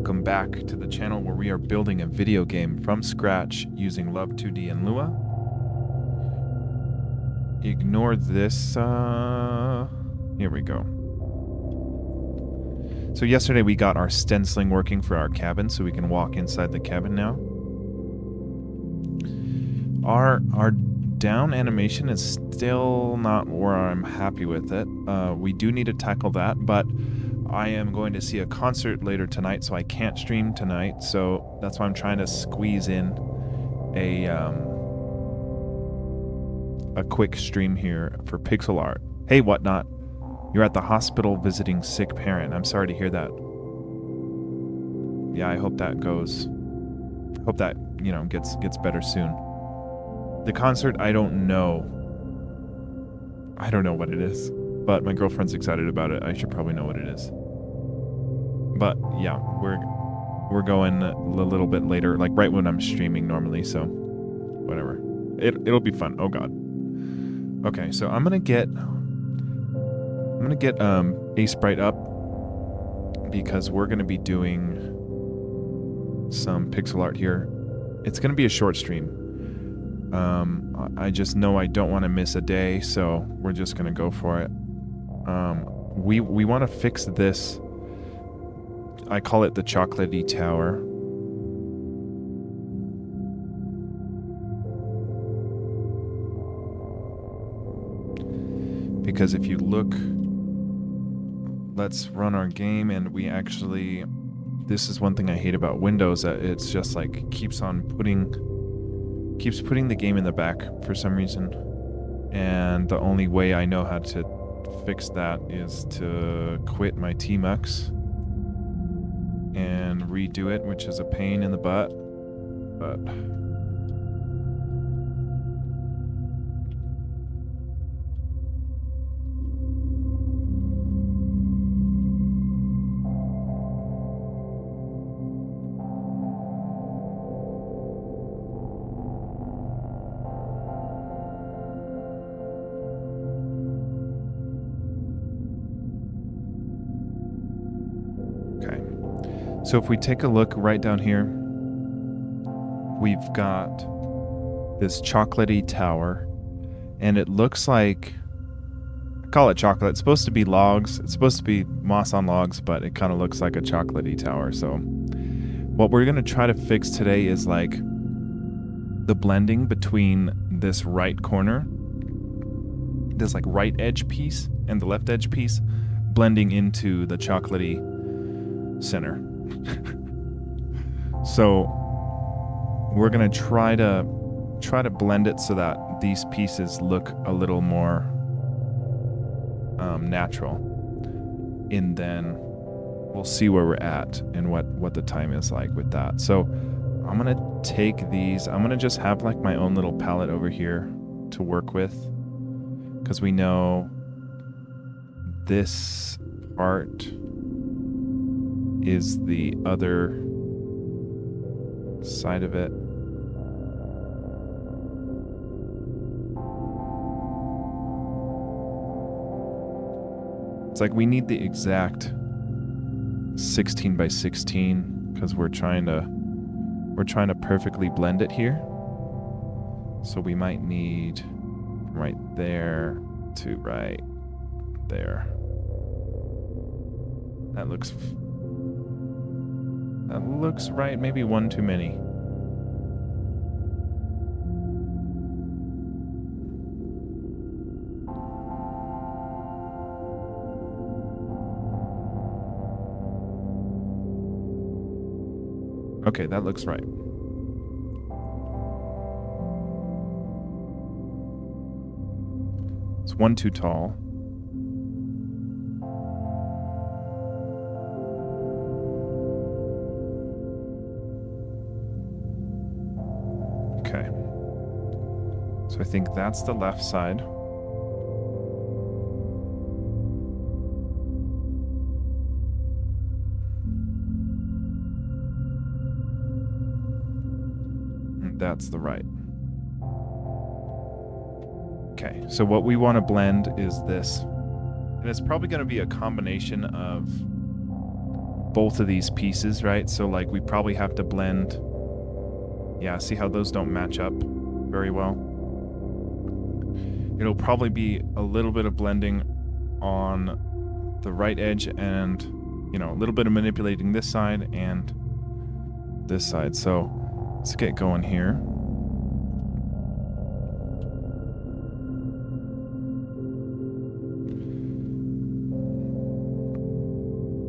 welcome back to the channel where we are building a video game from scratch using Love2d and Lua. Ignore this, here we go. So yesterday we got our stenciling working for our cabin, so we can walk inside the cabin now. Our down animation is still not where I'm happy with it. We do need to tackle that, but I am going to see a concert later tonight, so I can't stream tonight. So that's why I'm trying to squeeze in a quick stream here for pixel art. Hey, Whatnot, you're at the hospital visiting sick parent. I'm sorry to hear that. Yeah, I hope that goes. Hope that, you know, gets better soon. The concert, I don't know. I don't know what it is, but my girlfriend's excited about it. I should probably know what it is. But yeah, we're going a little bit later, like right when I'm streaming normally, so whatever. It'll be fun. Oh god. Okay, so I'm gonna get A Sprite up because we're gonna be doing some pixel art here. It's gonna be a short stream. I just know I don't want to miss a day, so we're just gonna go for it. We want to fix this. I call it the chocolatey tower. Because if you look, let's run our game, and we actually, this is one thing I hate about Windows, that it's just like keeps putting the game in the back for some reason. And the only way I know how to fix that is to quit my tmux and redo it, which is a pain in the butt, but so if we take a look right down here, we've got this chocolatey tower, and it looks like, I call it chocolate. It's supposed to be logs. It's supposed to be moss on logs, but it kind of looks like a chocolatey tower. So what we're going to try to fix today is like the blending between this right corner, this like right edge piece, and the left edge piece, blending into the chocolatey center. So we're gonna try to blend it so that these pieces look a little more natural, and then we'll see where we're at and what the time is like with that. So I'm gonna take these. I'm gonna just have like my own little palette over here to work with, because we know this part is the other side of it. It's like we need the exact 16 by 16 because we're trying to perfectly blend it here. So we might need from right there to right there. That looks right. Maybe one too many. Okay, that looks right. It's one too tall. Okay. So I think that's the left side. And that's the right. Okay, so what we want to blend is this. And it's probably going to be a combination of both of these pieces, right? So like we probably have to blend. Yeah, see how those don't match up very well? It'll probably be a little bit of blending on the right edge and, you know, a little bit of manipulating this side and this side. So let's get going here.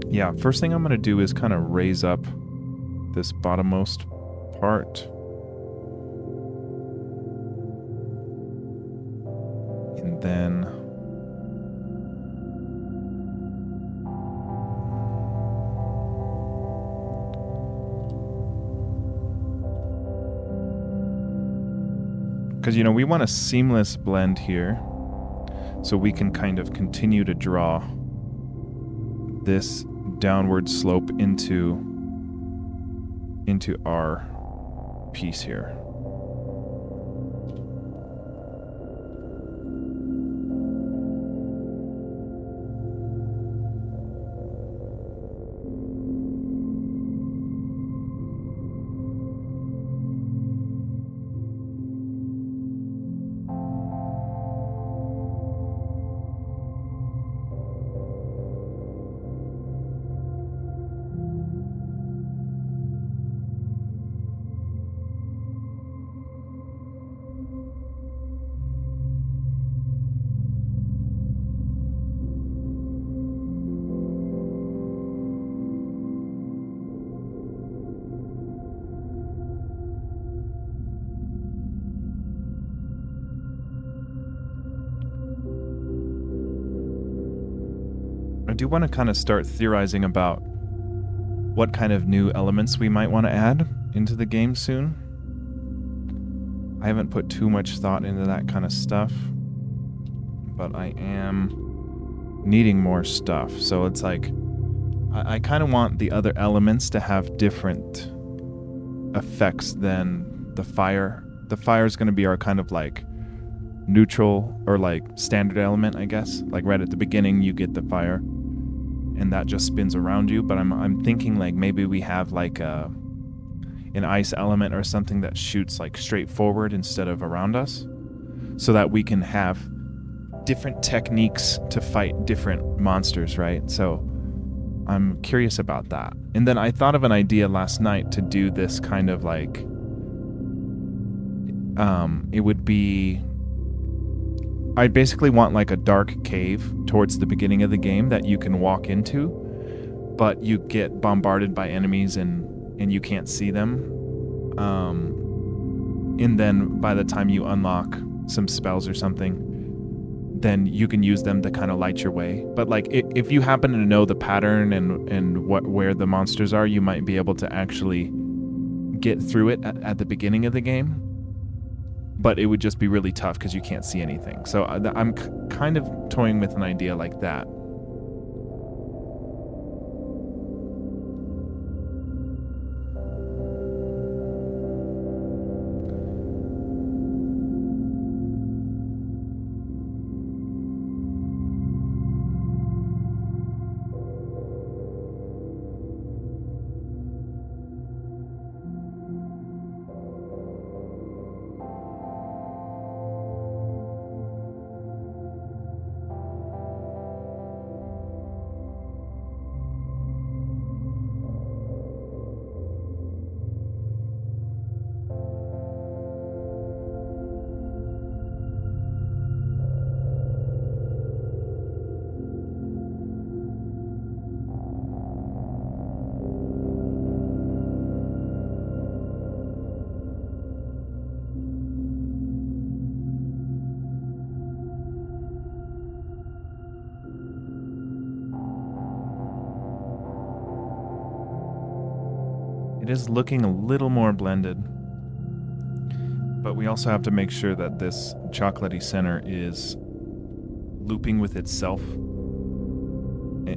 Yeah, first thing I'm going to do is kind of raise up this bottommost part. And then because, you know, we want a seamless blend here so we can kind of continue to draw this downward slope into our piece here. I do want to kind of start theorizing about what kind of new elements we might want to add into the game soon. I haven't put too much thought into that kind of stuff, but I am needing more stuff. So it's like, I kind of want the other elements to have different effects than the fire. The fire is going to be our kind of like neutral or like standard element, I guess. Like right at the beginning, you get the fire, and that just spins around you. But I'm thinking like maybe we have like an ice element or something that shoots like straight forward instead of around us, so that we can have different techniques to fight different monsters, right? So I'm curious about that. And then I thought of an idea last night to do this kind of like, it would be, I basically want like a dark cave towards the beginning of the game that you can walk into, but you get bombarded by enemies and you can't see them. And then by the time you unlock some spells or something, then you can use them to kind of light your way. But like if you happen to know the pattern and where the monsters are, you might be able to actually get through it at the beginning of the game. But it would just be really tough because you can't see anything. So I'm kind of toying with an idea like that. It is looking a little more blended, but we also have to make sure that this chocolatey center is looping with itself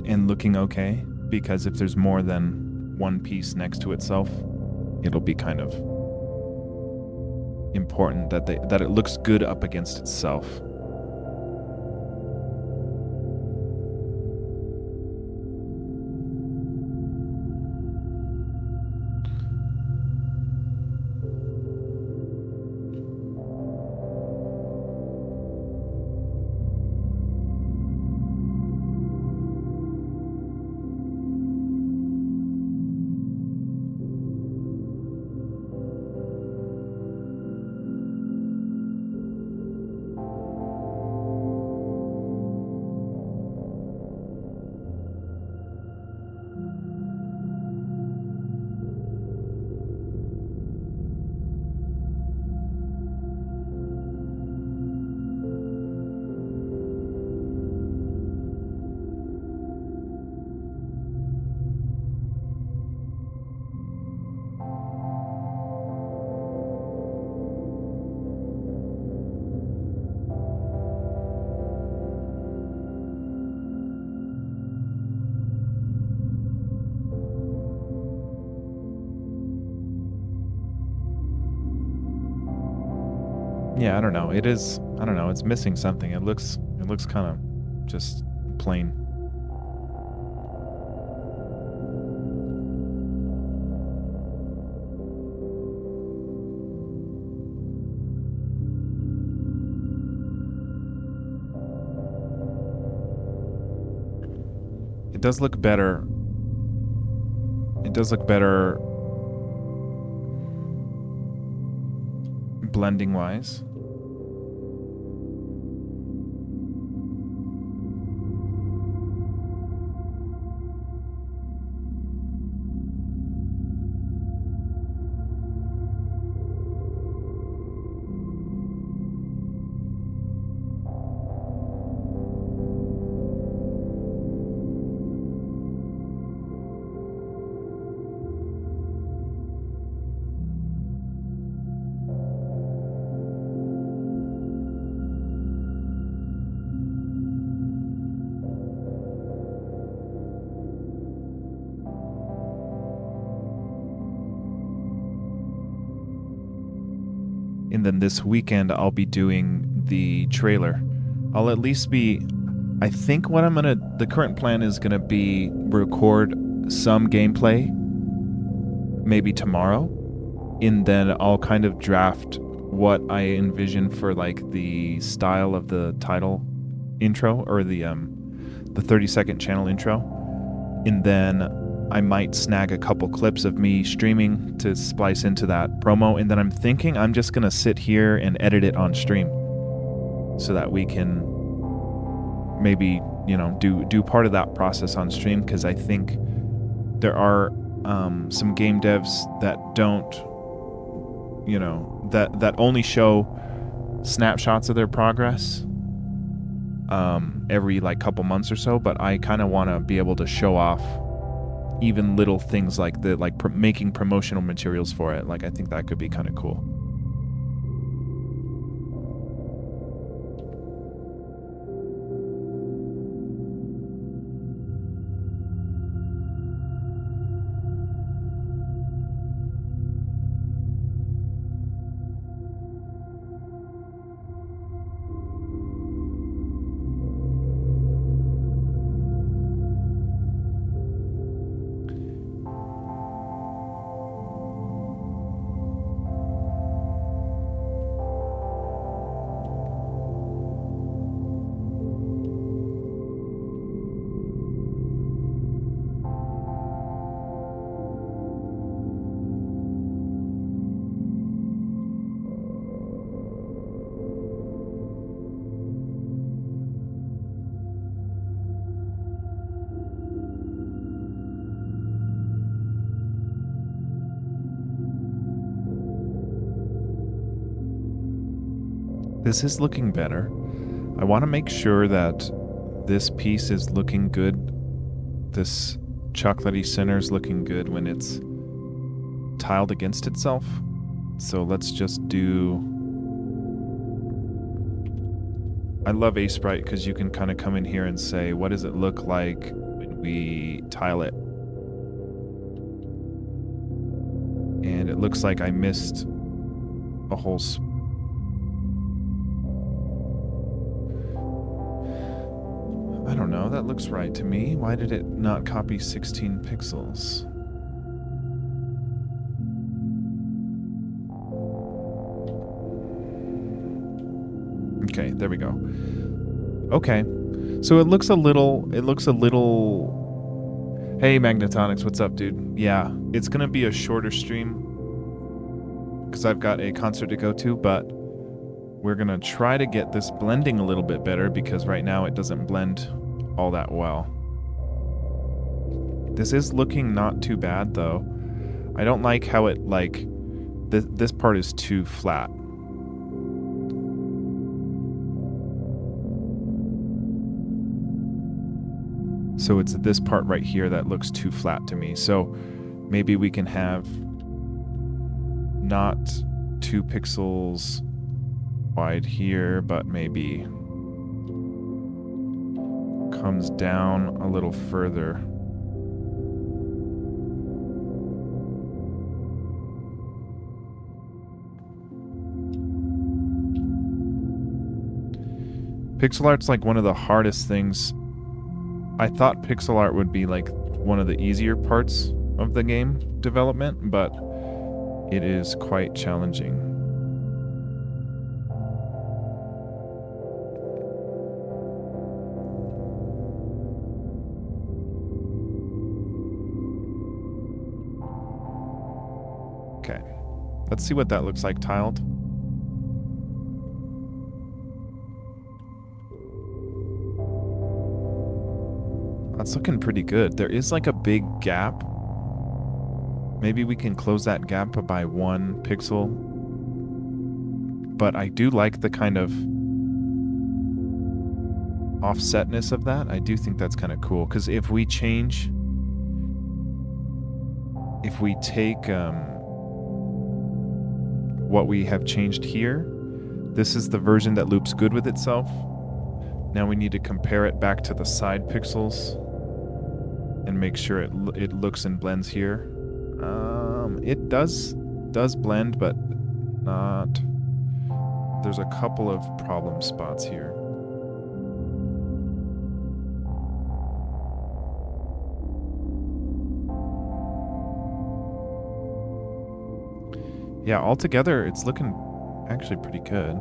and looking okay, because if there's more than one piece next to itself, it'll be kind of important that it looks good up against itself. Yeah, I don't know. It is, I don't know, it's missing something. It looks kind of just plain. It does look better. It does look better blending wise. And then this weekend I'll be doing the trailer. I'll at least be, I think what the current plan is gonna be record some gameplay maybe tomorrow, and then I'll kind of draft what I envision for like the style of the title intro, or the 30-second channel intro. And then I might snag a couple clips of me streaming to splice into that promo, and then I'm thinking I'm just gonna sit here and edit it on stream so that we can maybe, you know, do part of that process on stream, because I think there are some game devs that don't, you know, that only show snapshots of their progress every like couple months or so, but I kind of want to be able to show off even little things like the making promotional materials for it. Like, I think that could be kind of cool. This is looking better. I want to make sure that this piece is looking good. This chocolatey center is looking good when it's tiled against itself. So let's just do... I love Sprite because you can kind of come in here and say, what does it look like when we tile it? And it looks like I missed a whole... I don't know, that looks right to me. Why did it not copy 16 pixels? Okay, there we go. Okay. So it looks a little... Hey, Magnetonics, what's up, dude? Yeah, it's gonna be a shorter stream because I've got a concert to go to, but we're gonna try to get this blending a little bit better because right now it doesn't blend all that well. This is looking not too bad though. I don't like how it this part is too flat. So it's this part right here that looks too flat to me. So maybe we can have not 2 pixels wide here, but maybe comes down a little further. Pixel art's like one of the hardest things. I thought pixel art would be like one of the easier parts of the game development, but it is quite challenging. Okay, let's see what that looks like tiled. That's looking pretty good. There is like a big gap. Maybe we can close that gap by 1 pixel. But I do like the kind of offsetness of that. I do think that's kind of cool. Because if we take what we have changed here, this is the version that loops good with itself. Now we need to compare it back to the side pixels and make sure it looks and blends here. It does blend, but not. There's a couple of problem spots here. Yeah, altogether it's looking actually pretty good.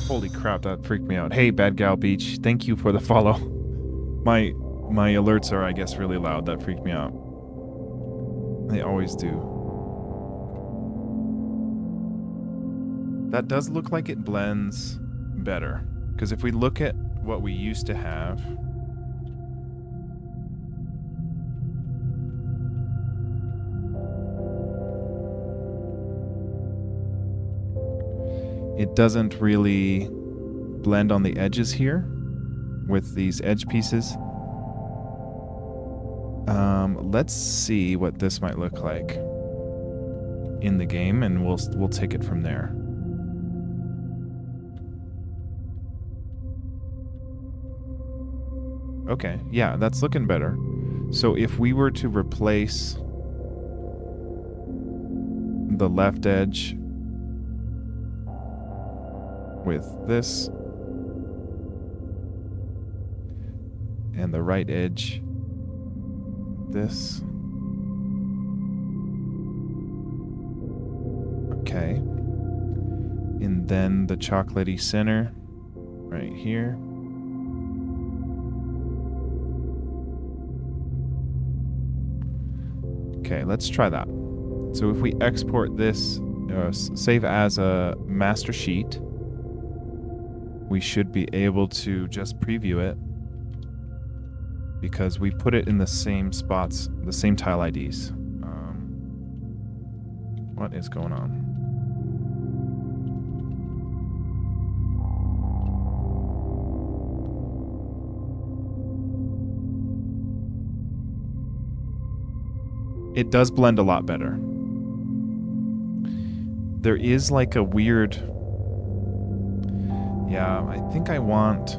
Holy crap, that freaked me out. Hey, Bad Gal Beach, thank you for the follow. My alerts are, I guess, really loud. That freaked me out. They always do. That does look like it blends better. Because if we look at what we used to have, it doesn't really blend on the edges here with these edge pieces. Let's see what this might look like in the game, and we'll take it from there. Okay, yeah, that's looking better. So if we were to replace the left edge with this and the right edge this. Okay. And then the chocolatey center right here. Okay, let's try that. So if we export this, save as a master sheet, we should be able to just preview it because we put it in the same spots, the same tile IDs. What is going on? It does blend a lot better. There is like a weird... Yeah, I think I want...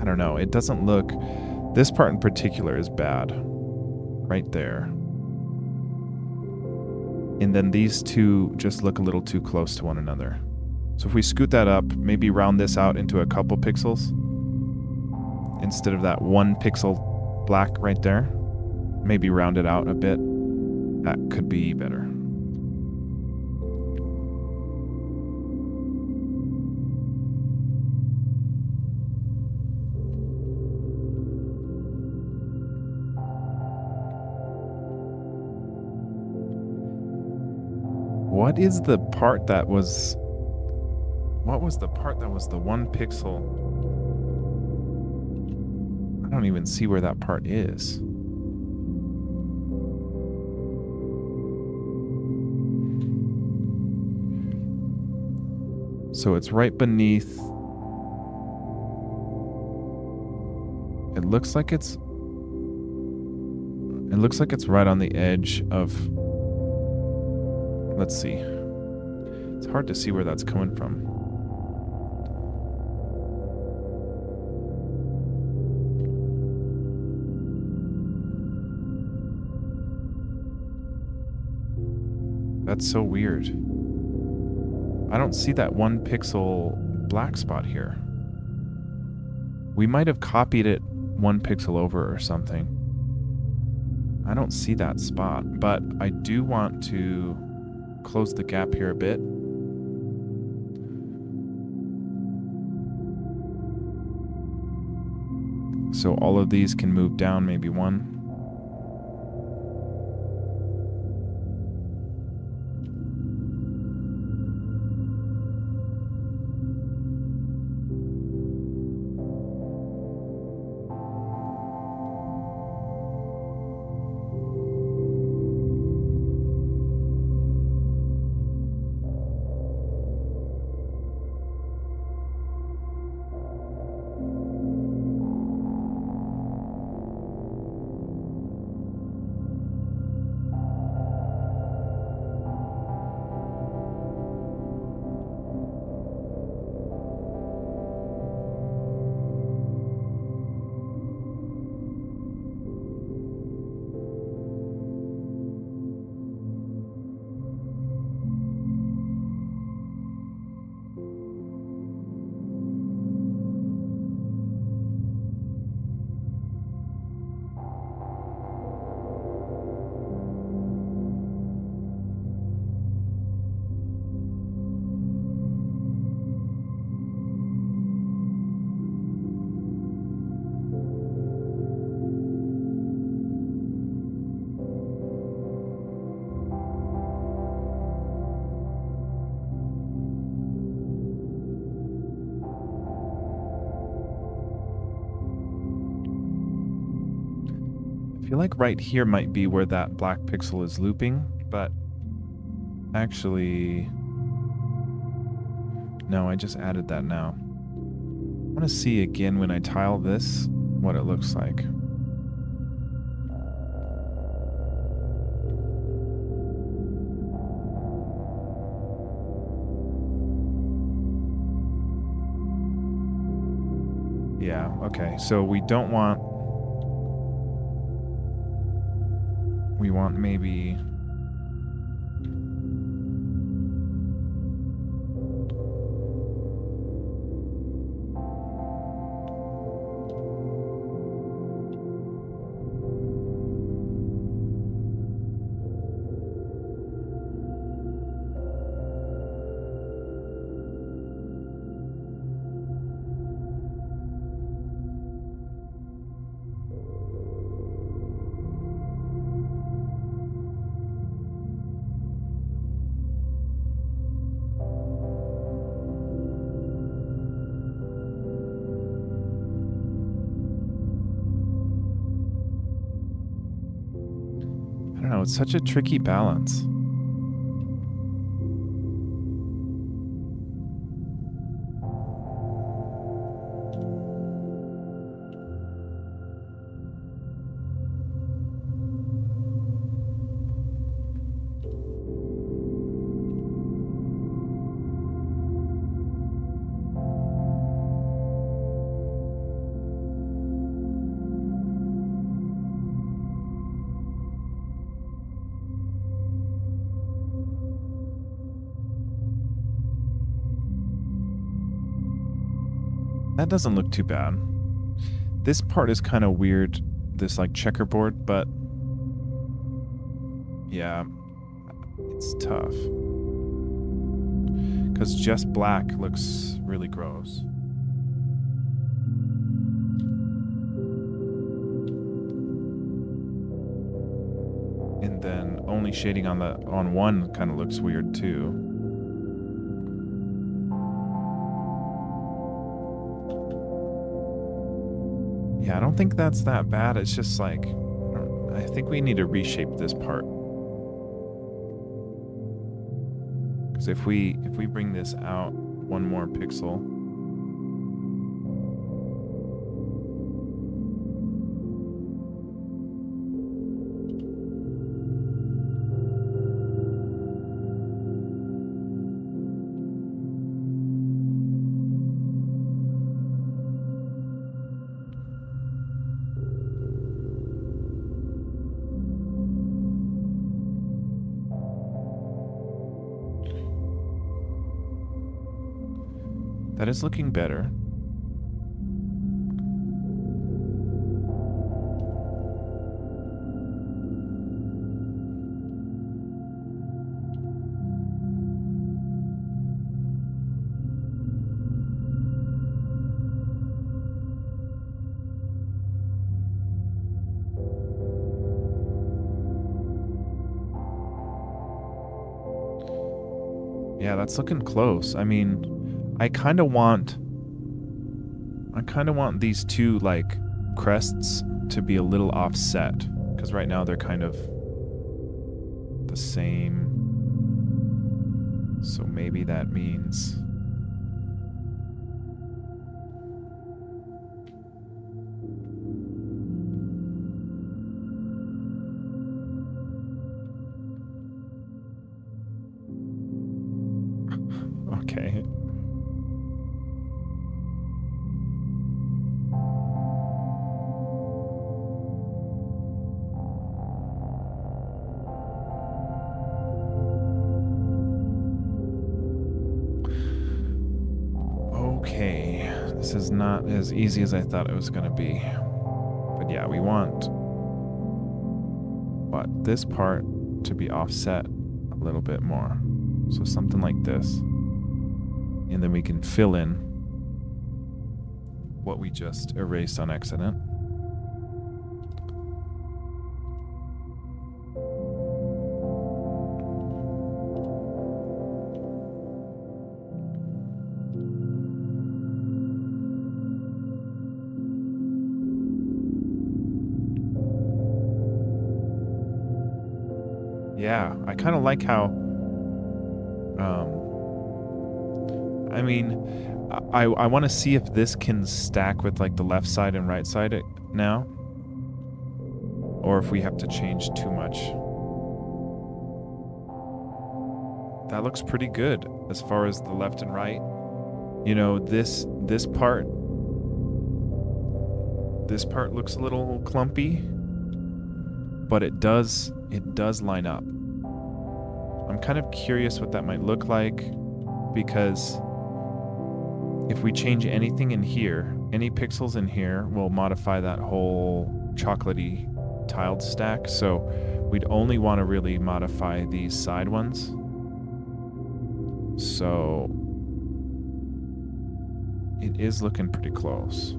I don't know. It doesn't look... This part in particular is bad. Right there. And then these two just look a little too close to one another. So if we scoot that up, maybe round this out into a couple pixels, instead of that 1 pixel black right there, maybe round it out a bit. That could be better. What is the part that was... What was the part that was the 1 pixel? I don't even see where that part is. So it's right beneath. It looks like it's right on the edge of, let's see. It's hard to see where that's coming from. That's so weird. I don't see that 1 pixel black spot here. We might have copied it 1 pixel over or something. I don't see that spot, but I do want to close the gap here a bit. So all of these can move down maybe 1. I feel like right here might be where that black pixel is looping, but actually, no, I just added that now. I want to see again when I tile this what it looks like. Yeah, okay, so we don't want, we want maybe, I don't know, it's such a tricky balance. That doesn't look too bad. This part is kind of weird, this like checkerboard, but yeah, it's tough. Because just black looks really gross. And then only shading on one kind of looks weird too. Yeah, I don't think that's that bad. It's just like, I think we need to reshape this part. Because if we bring this out one more pixel. That is looking better. Yeah, that's looking close. I mean, I kind of want these two like crests to be a little offset, because right now they're kind of the same. So maybe that means okay. Okay, this is not as easy as I thought it was going to be. But yeah, we want this part to be offset a little bit more. So something like this. And then we can fill in what we just erased on accident. Yeah, I kind of like how, I mean, I want to see if this can stack with like the left side and right side now, or if we have to change too much. That looks pretty good as far as the left and right. You know, this part looks a little clumpy, but it does line up. I'm kind of curious what that might look like, because if we change anything in here, any pixels in here will modify that whole chocolatey tiled stack. So we'd only want to really modify these side ones. So it is looking pretty close.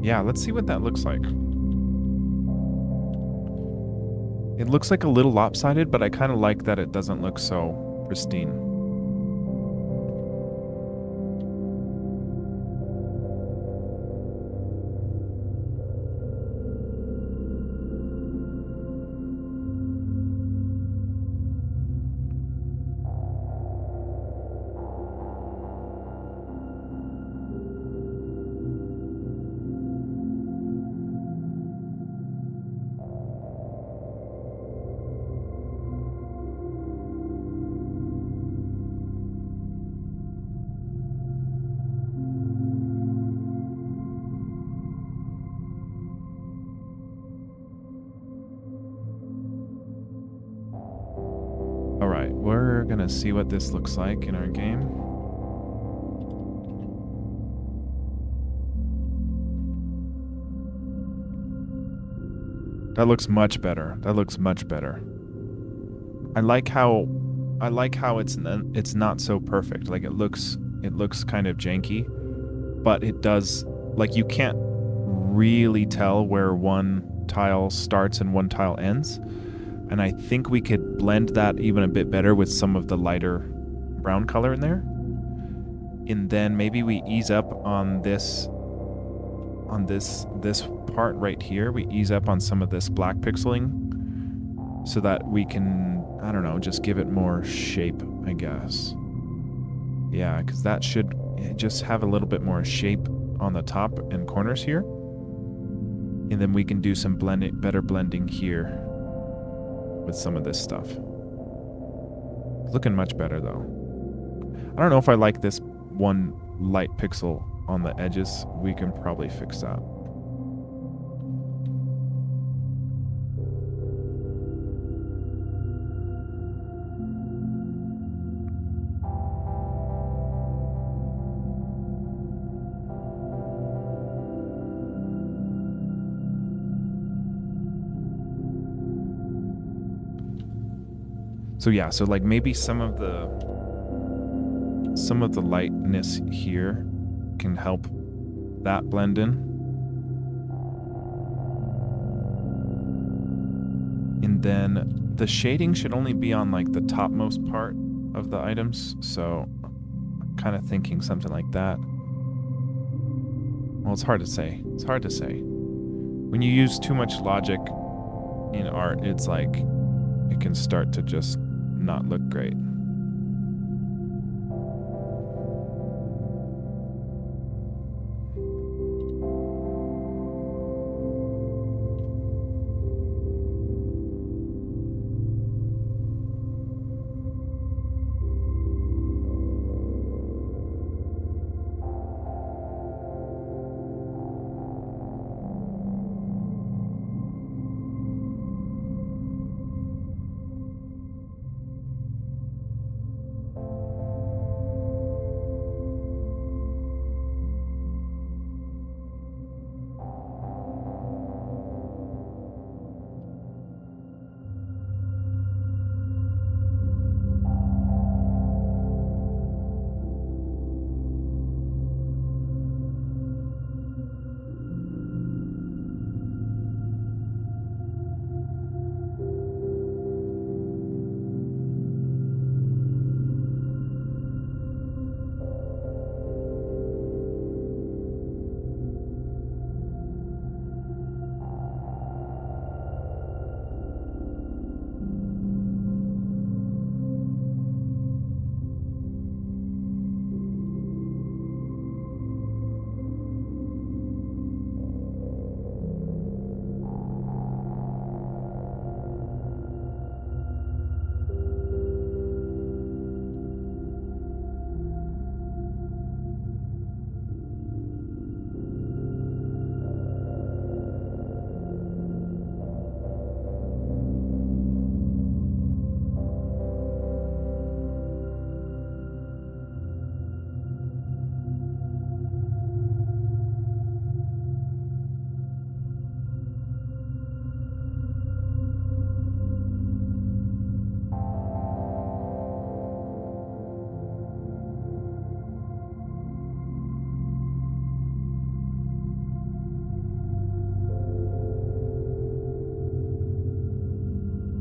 Yeah, let's see what that looks like. It looks like a little lopsided, but I kind of like that it doesn't look so pristine. All right, we're gonna see what this looks like in our game. That looks much better. That looks much better. I like how it's not so perfect. Like it looks kind of janky, but it does, like, you can't really tell where one tile starts and one tile ends. And I think we could blend that even a bit better with some of the lighter brown color in there. And then maybe we ease up on this part right here. We ease up on some of this black pixeling so that we can, I don't know, just give it more shape, I guess. Yeah, because that should just have a little bit more shape on the top and corners here. And then we can do some better blending here with some of this stuff. Looking much better though. I don't know if I like this one light pixel on the edges. We can probably fix that. So yeah, so like maybe some of the lightness here can help that blend in. And then the shading should only be on like the topmost part of the items. So I'm kind of thinking something like that. Well, it's hard to say. It's hard to say. When you use too much logic in art, it's like it can start to just not look great.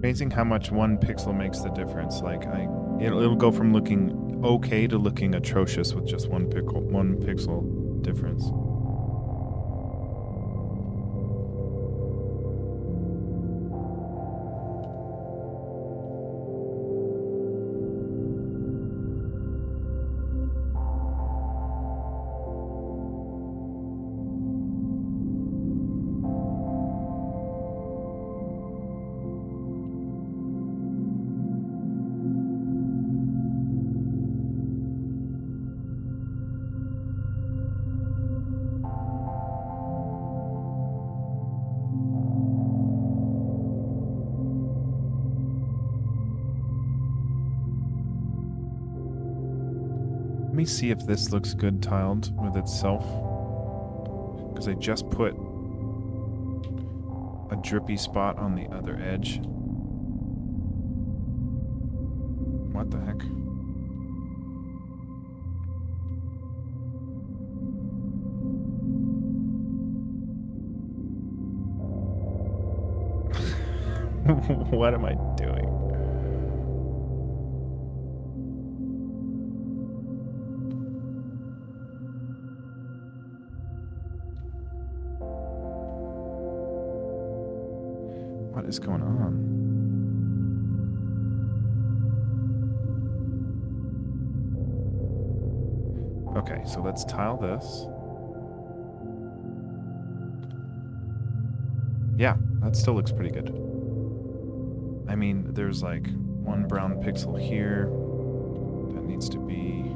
Amazing how much one pixel makes the difference. Like it'll go from looking okay to looking atrocious with just one pixel difference. Let me see if this looks good tiled with itself. Because I just put a drippy spot on the other edge. What the heck? What am I doing? What is going on? Okay, so let's tile this. Yeah, that still looks pretty good. I mean, there's like one brown pixel here that needs to be...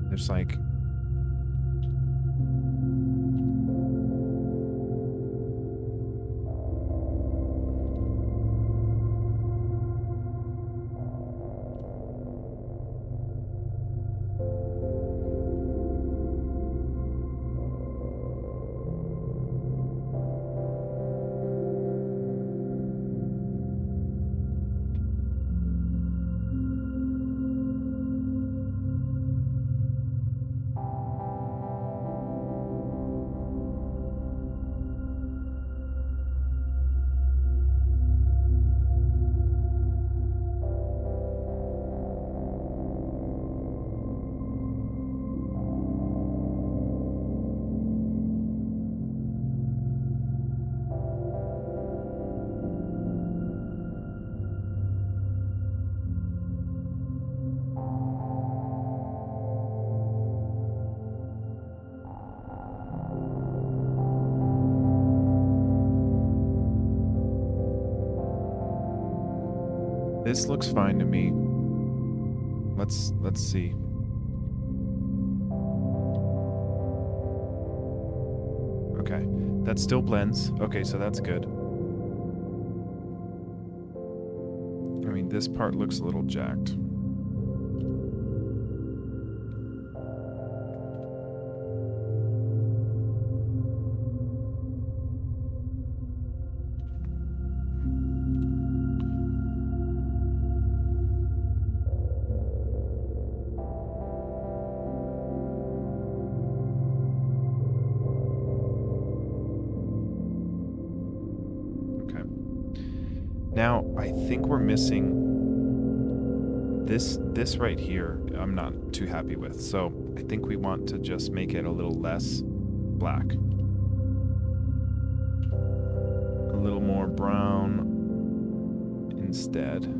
There's like... This looks fine to me. Let's see. Okay, that still blends. Okay, so that's good. I mean, this part looks a little jacked. Now, I think we're missing this right here. I'm not too happy with. So I think we want to just make it a little less black. A little more brown instead.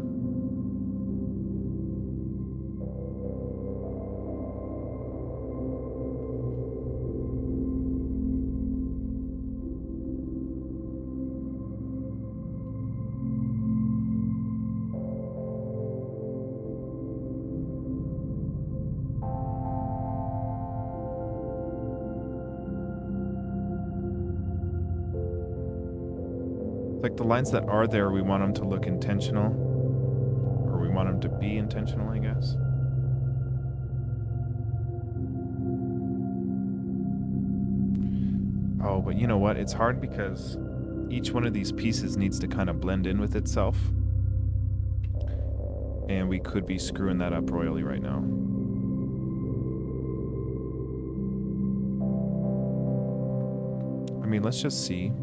Like the lines that are there, we want them to look intentional, or we want them to be intentional, I guess. Oh, but you know what? It's hard because each one of these pieces needs to kind of blend in with itself. And we could be screwing that up royally right now. I mean, let's just see.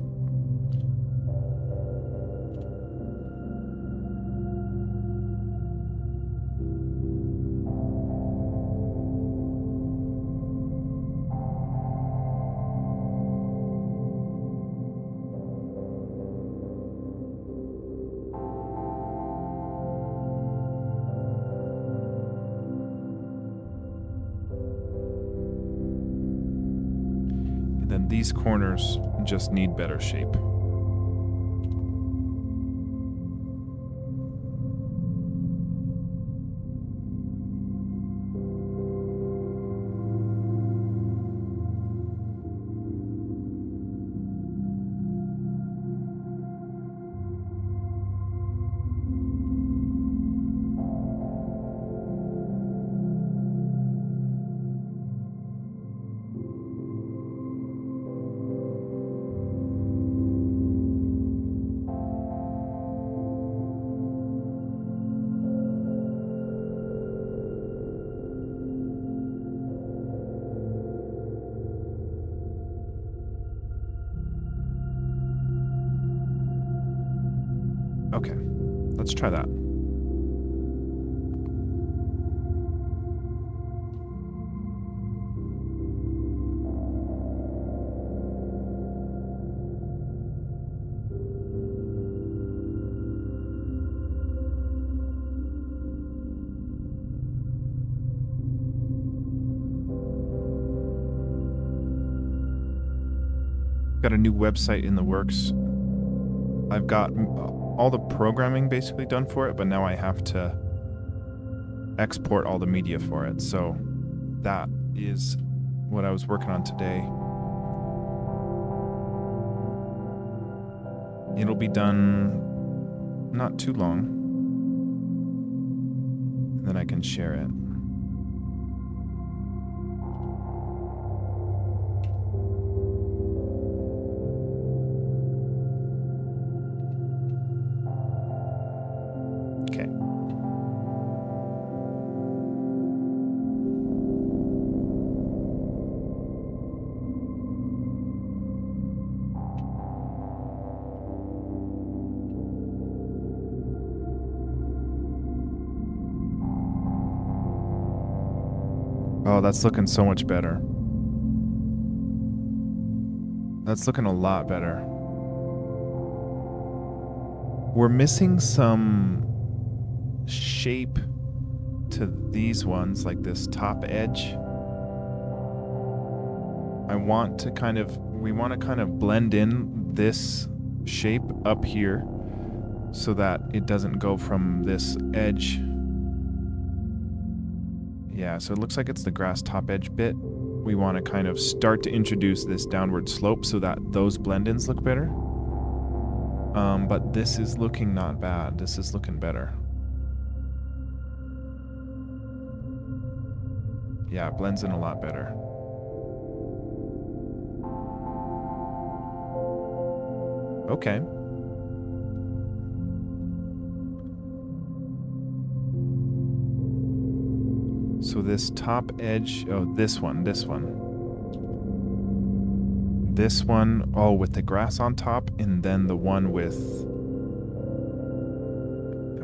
And these corners just need better shape. Okay, let's try that. Got a new website in the works. I've got all the programming basically done for it, but now I have to export all the media for it. So that is what I was working on today. It'll be done not too long, and then I can share it. Okay. Oh, that's looking so much better. That's looking a lot better. We're missing some shape to these ones, like this top edge. We want to kind of blend in this shape up here so that it doesn't go from this edge. Yeah, so it looks like it's the grass top edge bit. We want to kind of start to introduce this downward slope so that those blend-ins look better. But this is looking not bad. This is looking better. Yeah, it blends in a lot better. Okay. So this top edge, this one, with the grass on top, and then the one with,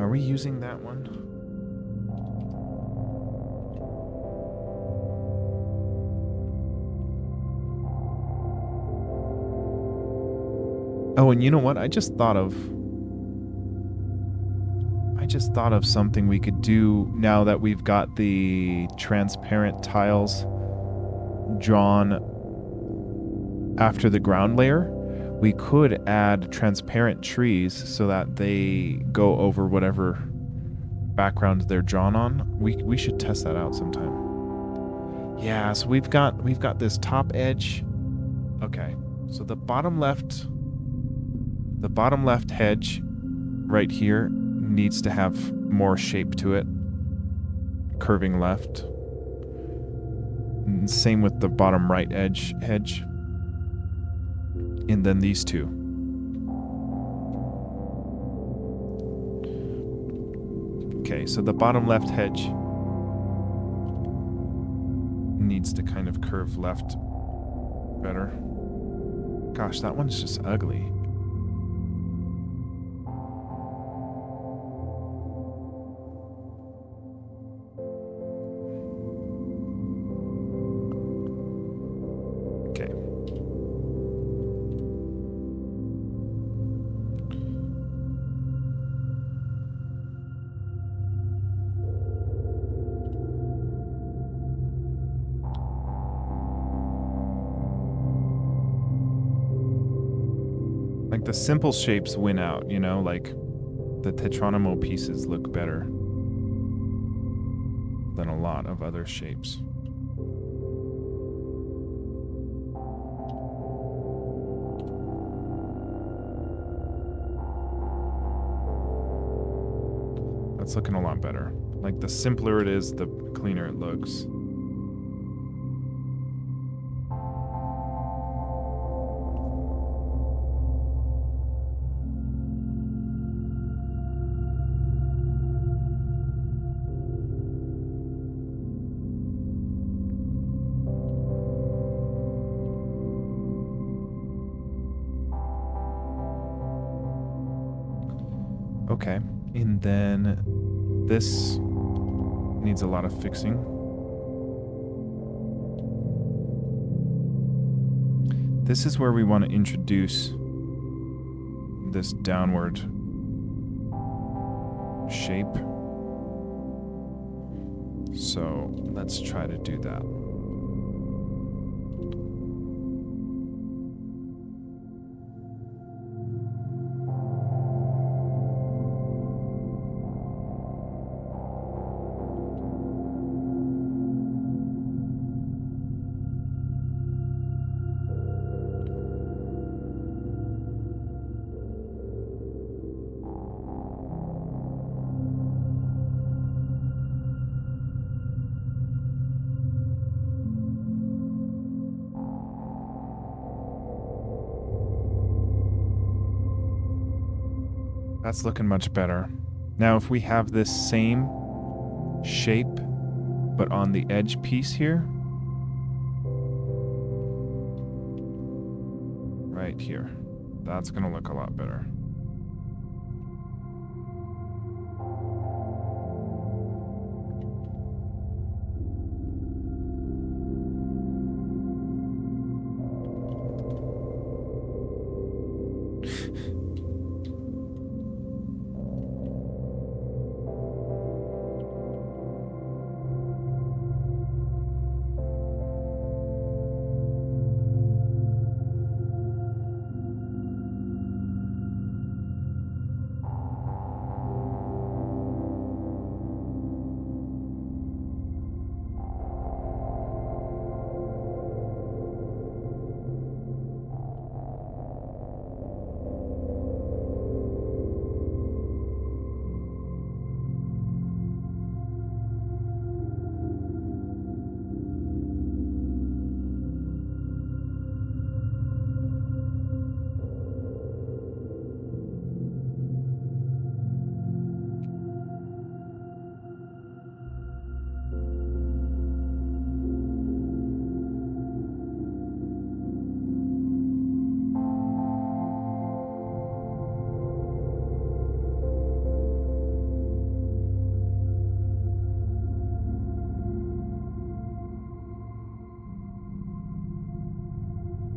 are we using that one? Oh, and you know what? I just thought of something we could do now that we've got the transparent tiles drawn after the ground layer. We could add transparent trees so that they go over whatever background they're drawn on. We should test that out sometime. Yeah, so we've got this top edge. Okay. So the bottom left hedge right here needs to have more shape to it. Curving left. And same with the bottom right hedge. And then these two. Okay, so the bottom left hedge needs to kind of curve left better. Gosh, that one's just ugly. Okay. Like the simple shapes win out, you know, like the Tetronimo pieces look better than a lot of other shapes. That's looking a lot better. Like the simpler it is, the cleaner it looks. Okay. And then this needs a lot of fixing. This is where we want to introduce this downward shape. So let's try to do that. That's looking much better. Now, if we have this same shape, but on the edge piece here, right here, that's going to look a lot better.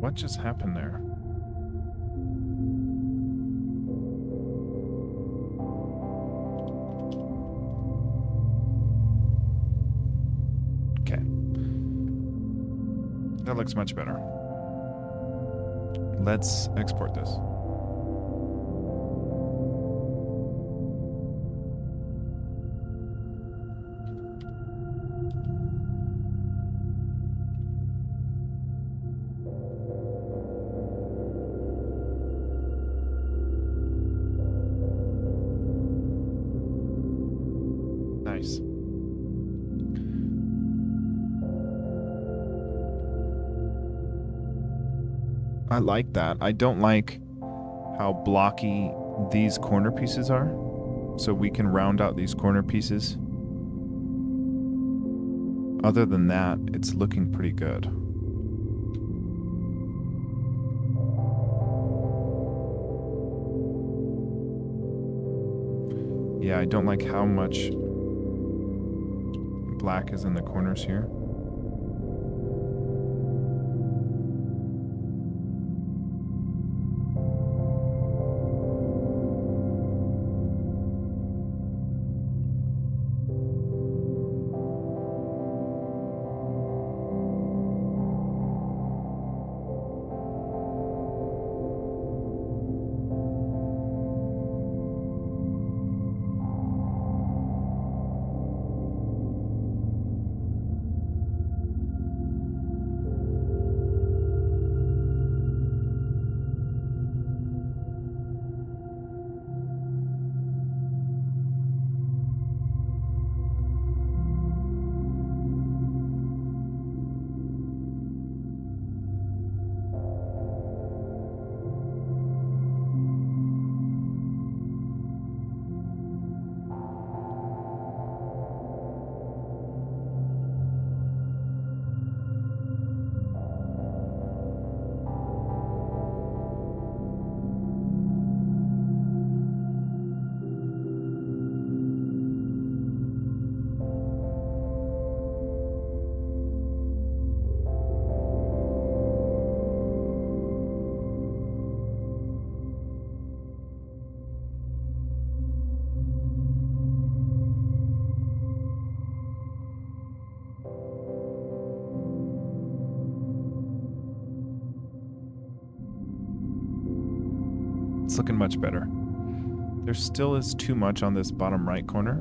What just happened there? Okay. That looks much better. Let's export this. Nice. I like that. I don't like how blocky these corner pieces are. So we can round out these corner pieces. Other than that, it's looking pretty good. Yeah, I don't like how much black is in the corners here. That's looking much better. There still is too much on this bottom right corner.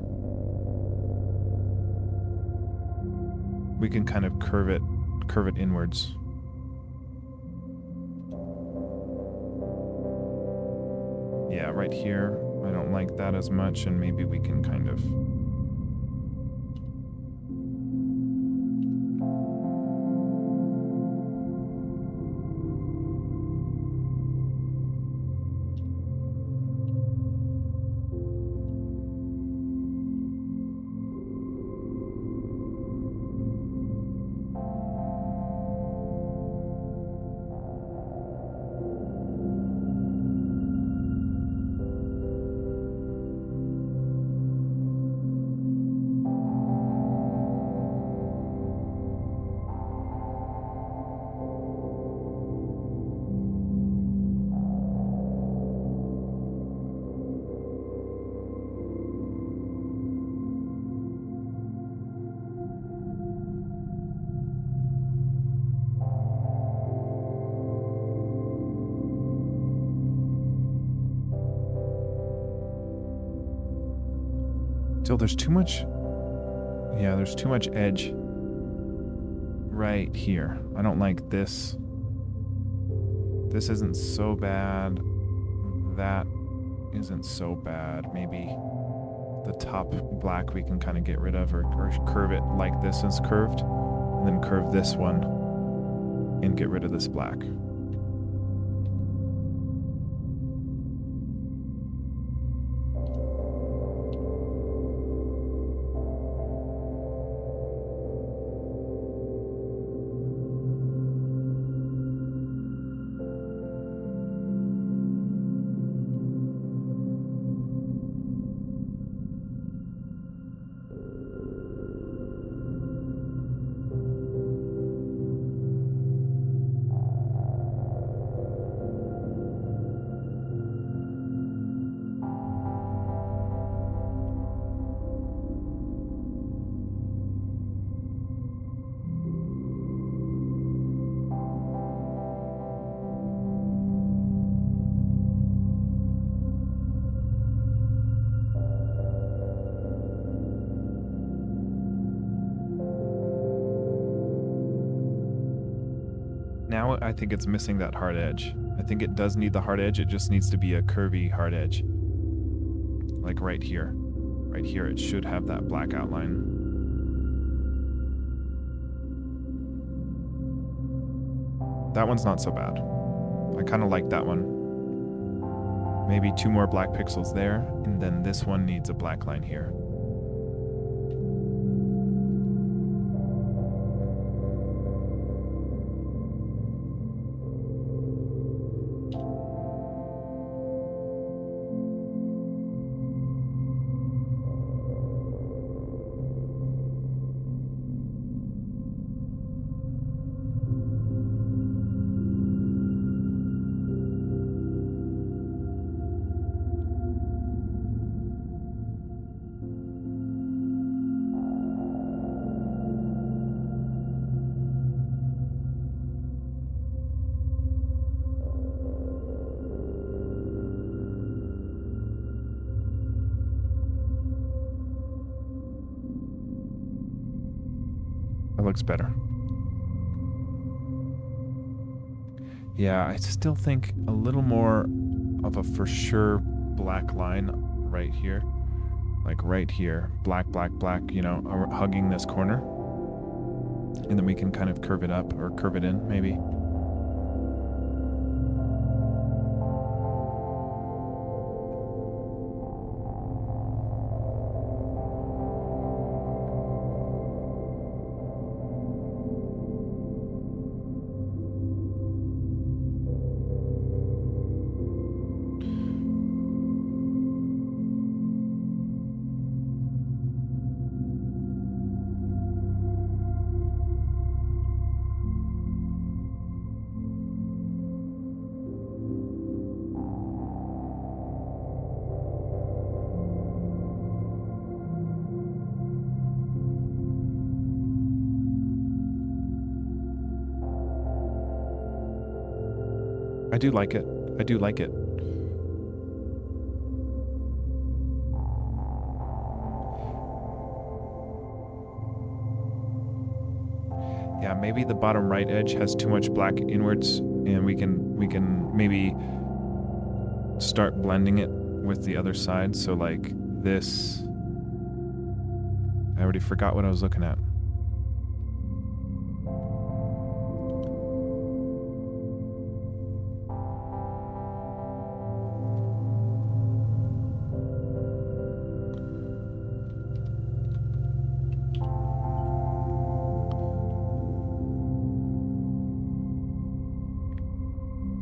We can kind of curve it inwards. Yeah, right here. I don't like that as much, and maybe we can kind of... Still, there's too much... Yeah, there's too much edge right here. I don't like this. This isn't so bad. That isn't so bad. Maybe the top black we can kind of get rid of, or curve it like this is curved, and then curve this one and get rid of this black. Now I think it's missing that hard edge. I think it does need the hard edge. It just needs to be a curvy hard edge. Like right here. Right here it should have that black outline. That one's not so bad. I kind of like that one. Maybe 2 more black pixels there, and then this one needs a black line here. That looks better. Yeah, I still think a little more of a for sure black line right here. Like right here. Black, black, black, you know, hugging this corner. And then we can kind of curve it up or curve it in, maybe. I do like it. I do like it. Yeah, maybe the bottom right edge has too much black inwards, and we can maybe start blending it with the other side. So like this, I already forgot what I was looking at.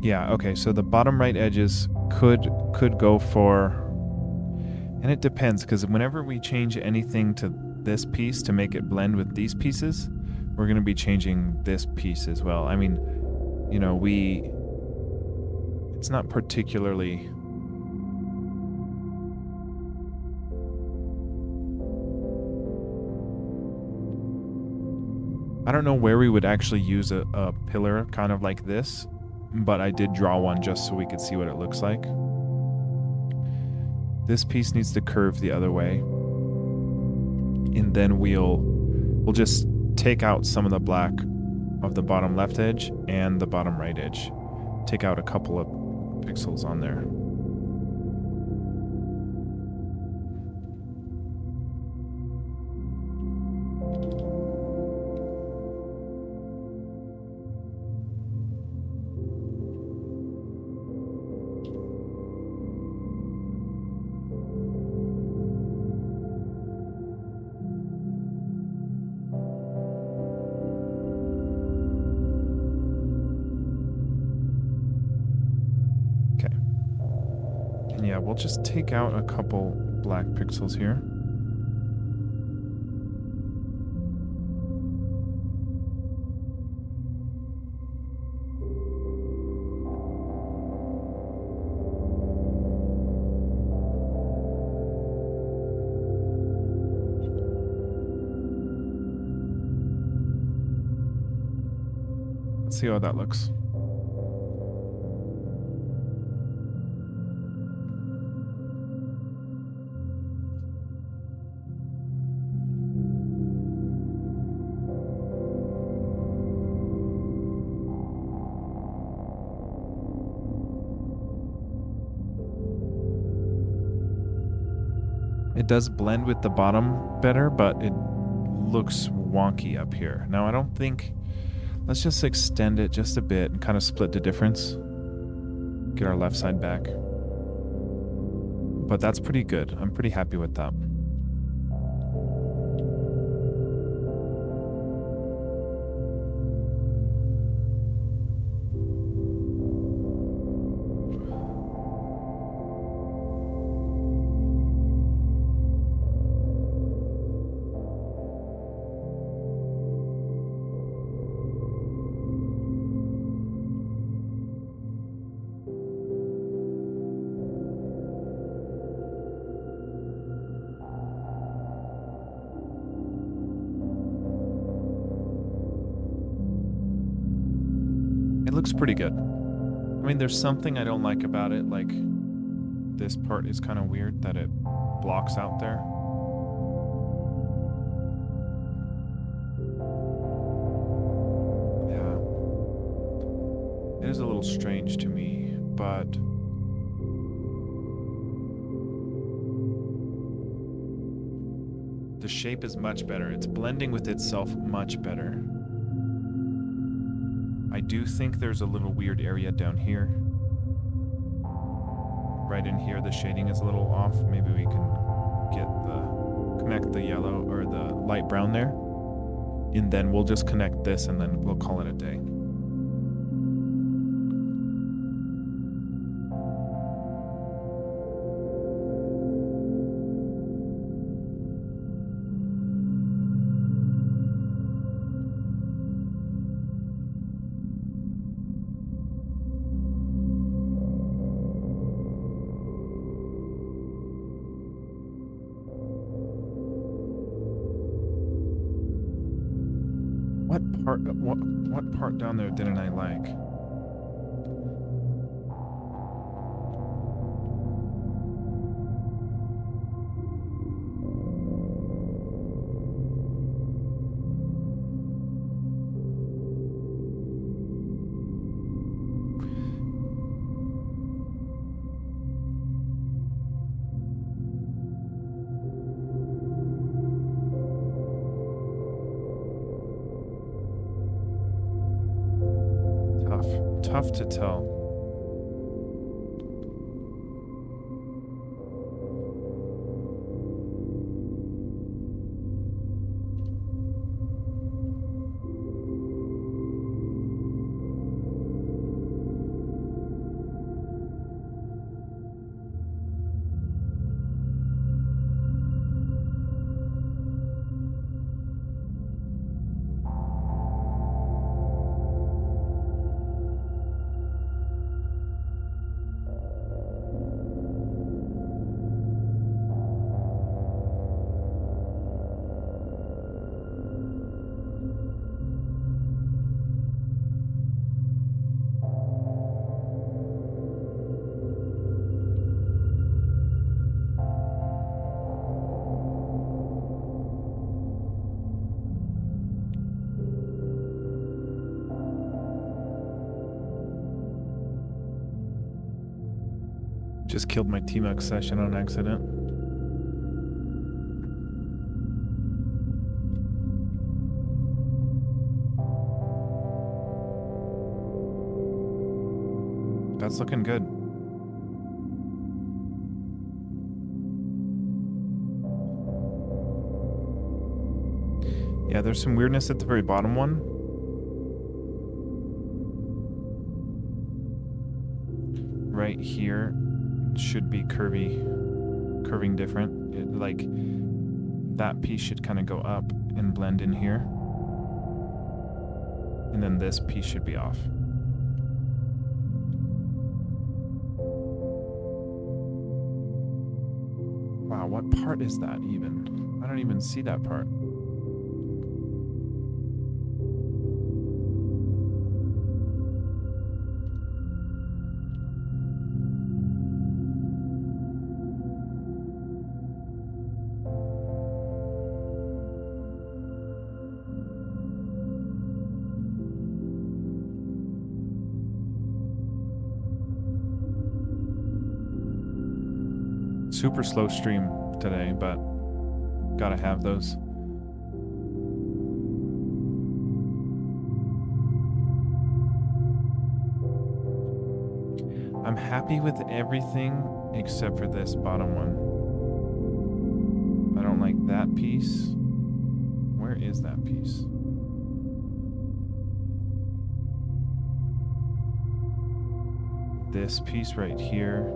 Yeah, okay, so the bottom right edges could go for, and it depends, because whenever we change anything to this piece to make it blend with these pieces, we're going to be changing this piece as well. I mean, you know, it's not particularly, I don't know where we would actually use a pillar kind of like this, but I did draw one just so we could see what it looks like. This piece needs to curve the other way. And then we'll just take out some of the black of the bottom left edge and the bottom right edge. Take out a couple of pixels on there. Yeah, we'll just take out a couple black pixels here. Let's see how that looks. It does blend with the bottom better, but it looks wonky up here. Now, I don't think... Let's just extend it just a bit and kind of split the difference. Get our left side back. But that's pretty good. I'm pretty happy with that. It looks pretty good. I mean, there's something I don't like about it, like this part is kind of weird that it blocks out there. Yeah. It is a little strange to me, but the shape is much better. It's blending with itself much better. I do think there's a little weird area down here. Right in here, the shading is a little off. Maybe we can connect the yellow or the light brown there. And then we'll just connect this and then we'll call it a day. What part down there didn't I like? tough to tell. Just killed my T-Mux session on accident. That's looking good. Yeah, there's some weirdness at the very bottom one. Right here should be curving different. Like that piece should kind of go up and blend in here. And then this piece should be off. Wow, what part is that even? I don't even see that part. Super slow stream today, but gotta have those. I'm happy with everything except for this bottom one. I don't like that piece. Where is that piece? This piece right here,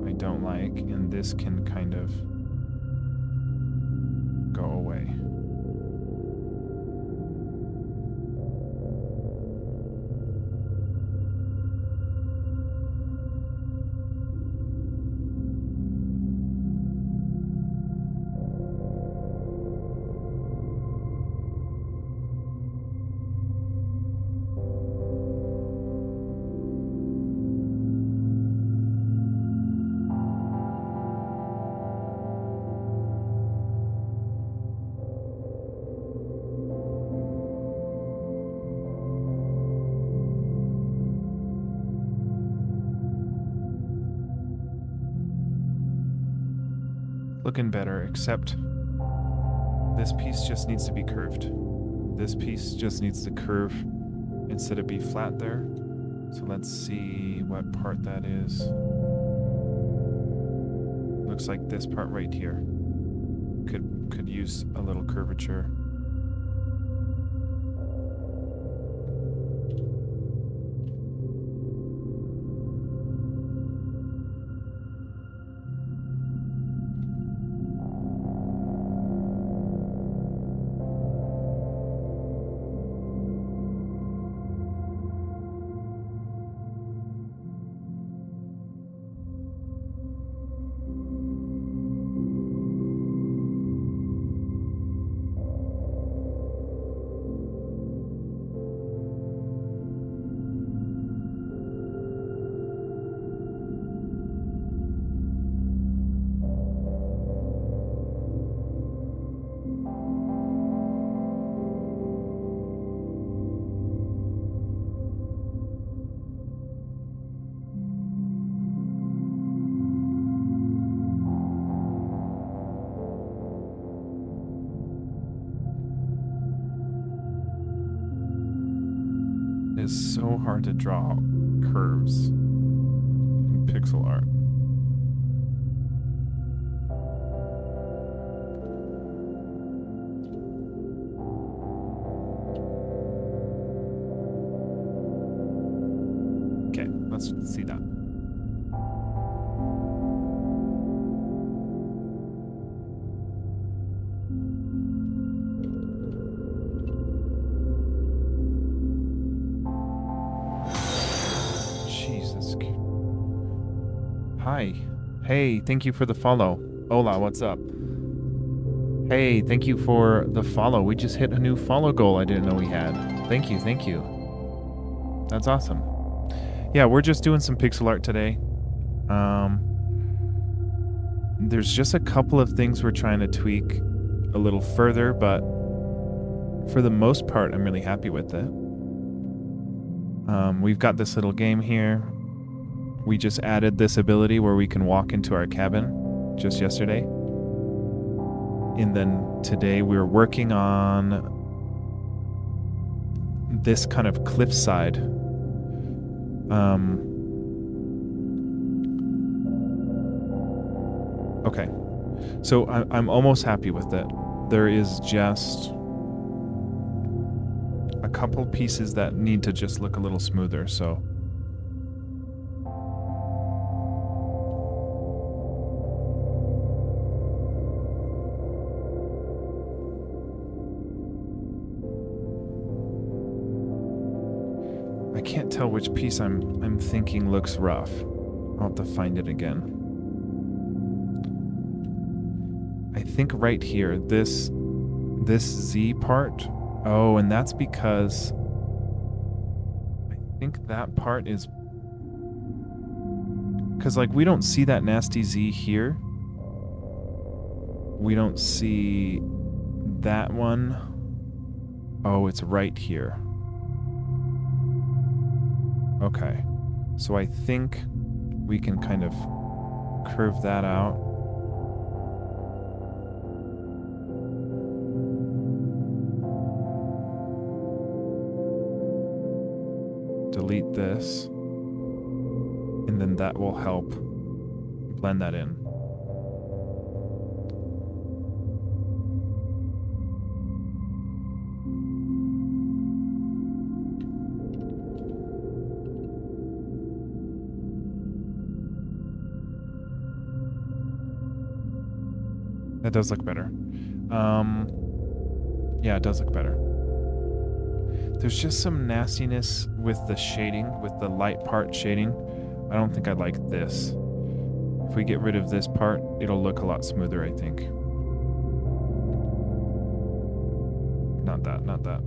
I don't like, and this can kind of go away. Looking better, except this piece just needs to be curved. This piece just needs to curve instead of be flat there. So let's see what part that is. Looks like this part right here could use a little curvature. is so hard to draw curves in pixel art. Okay, let's see that. Jesus. Hi. Hey, thank you for the follow. Hola, what's up? Hey, thank you for the follow. We just hit a new follow goal I didn't know we had. Thank you, thank you. That's awesome. Yeah, we're just doing some pixel art today. There's just a couple of things we're trying to tweak a little further, but for the most part, I'm really happy with it. We've got this little game here. We just added this ability where we can walk into our cabin just yesterday. And then today we're working on this kind of cliffside. Okay. So I'm almost happy with it. There is just a couple pieces that need to just look a little smoother, so. I can't tell which piece I'm thinking looks rough. I'll have to find it again. I think right here, this Z part. Oh, and that's because I think that part is because like we don't see that nasty Z here. We don't see that one. Oh, it's right here. Okay. So I think we can kind of curve that out. Delete this, and then that will help blend that in. That does look better. Yeah, it does look better. There's just some nastiness with the shading, with the light part shading. I don't think I like this. If we get rid of this part, it'll look a lot smoother, I think. Not that, not that.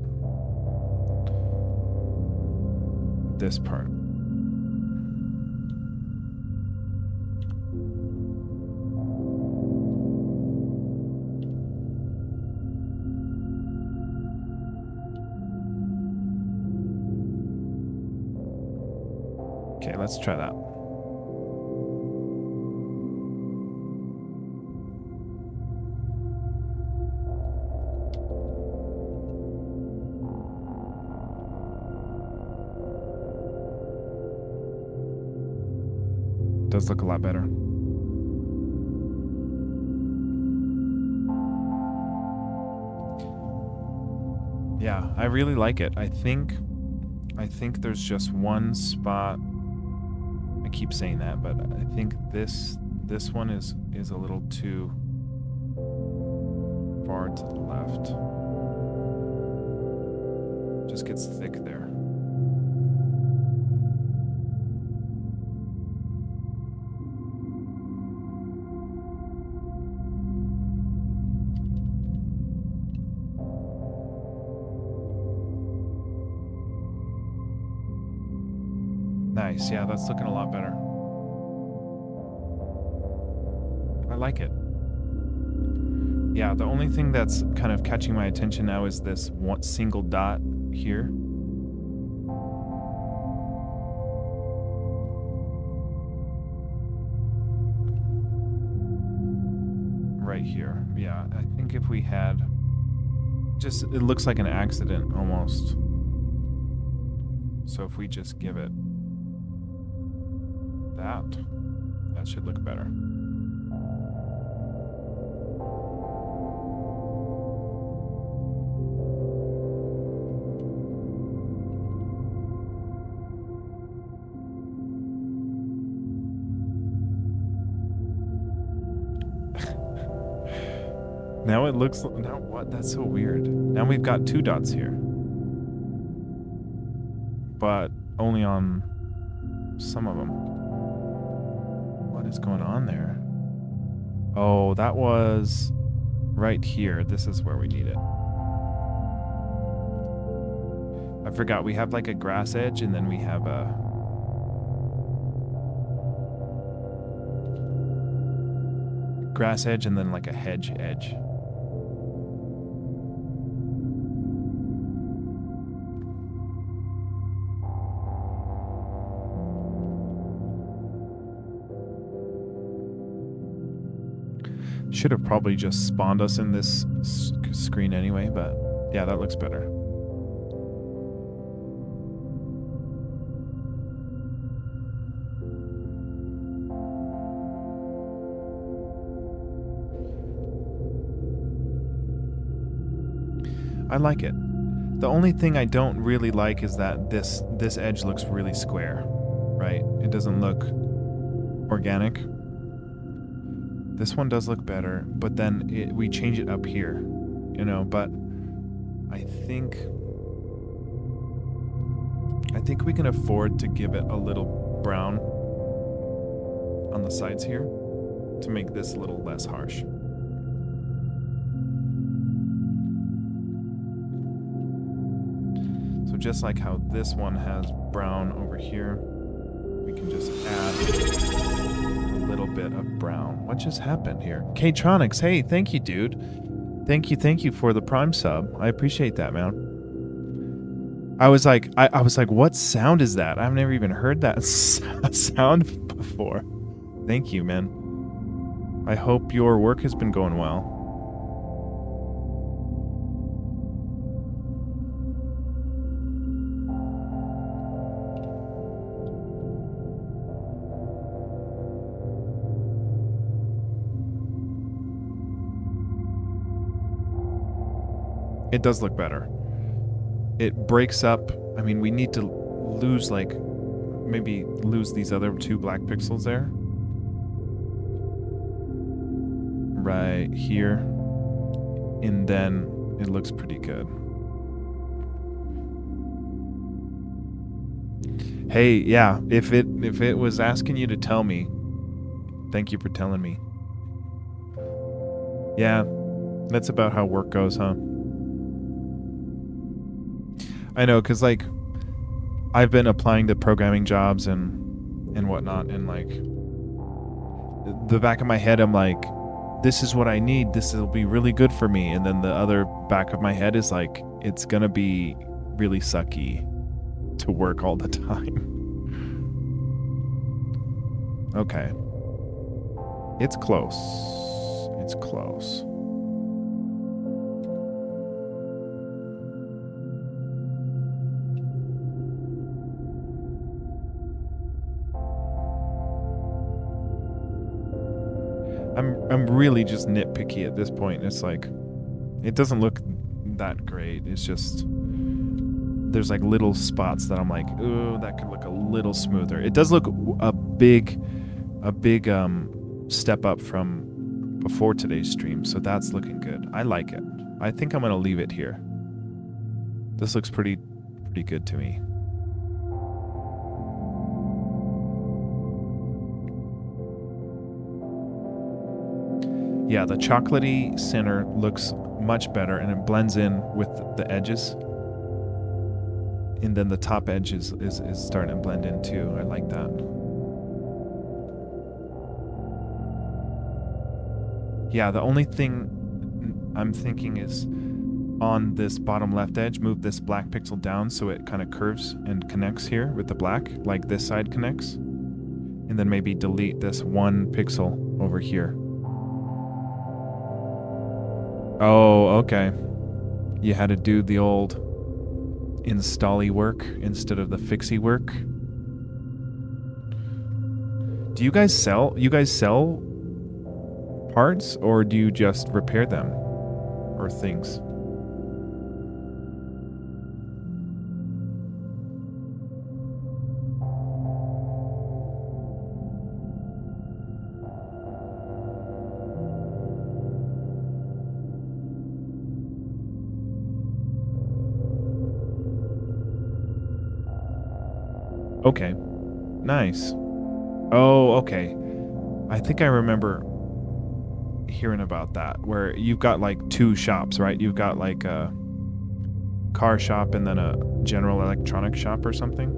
This part. Okay, let's try that. Does look a lot better. Yeah, I really like it. I think there's just one spot. I keep saying that, but I think this one is a little too far to the left. Just gets thick there. Nice, yeah, that's looking a lot better. I like it. Yeah, the only thing that's kind of catching my attention now is this one single dot here. Right here. Yeah, I think if we had it looks like an accident almost. So if we just give it that should look better. Now it looks, now what? That's so weird. Now we've got 2 dots here. But only on some of them. What is going on there? Oh, that was right here. This is where we need it. I forgot we have like a grass edge and then we have a grass edge and then like a hedge edge. Should have probably just spawned us in this screen anyway, but yeah, that looks better. I like it. The only thing I don't really like is that this edge looks really square, right? It doesn't look organic. This one does look better, but then we change it up here, you know, but I think we can afford to give it a little brown on the sides here to make this a little less harsh. So just like how this one has brown over here, we can just add a little bit of brown. What just happened here? K-Tronics, hey, thank you, dude. Thank you for the Prime sub. I appreciate that, man. I was like, what sound is that? I've never even heard that sound before. Thank you, man. I hope your work has been going well. It does look better. It breaks up. I mean, we need to lose maybe lose these other 2 black pixels there. Right here. And then it looks pretty good. Hey, yeah, if it was asking you to tell me, thank you for telling me. Yeah, that's about how work goes, huh? I know, because like I've been applying to programming jobs and whatnot, and like the back of my head I'm like, this is what I need, this will be really good for me, and then the other back of my head is like, it's gonna be really sucky to work all the time. Okay, it's close. It's close. I'm really just nitpicky at this point. It's like, it doesn't look that great. It's just, there's like little spots that I'm like, ooh, that could look a little smoother. It does look a big step up from before today's stream, so that's looking good. I like it. I think I'm gonna leave it here. This looks pretty good to me. Yeah, the chocolatey center looks much better, and it blends in with the edges. And then the top edge is starting to blend in too. I like that. Yeah, the only thing I'm thinking is on this bottom left edge, move this black pixel down so it kind of curves and connects here with the black, like this side connects. And then maybe delete this 1 pixel over here. Oh, okay. You had to do the old install-y work instead of the fixy work. Do you guys sell parts, or do you just repair them or things? Okay. Nice. Oh, okay. I think I remember hearing about that, where you've got like two shops, right? You've got like a car shop and then a general electronic shop or something.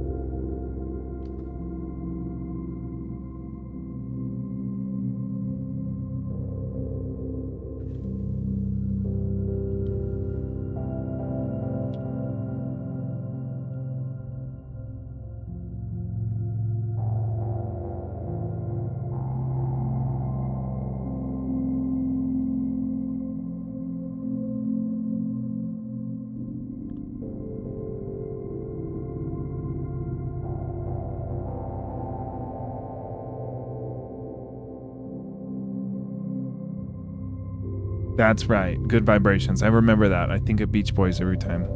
That's right. Good vibrations. I remember that. I think of Beach Boys every time.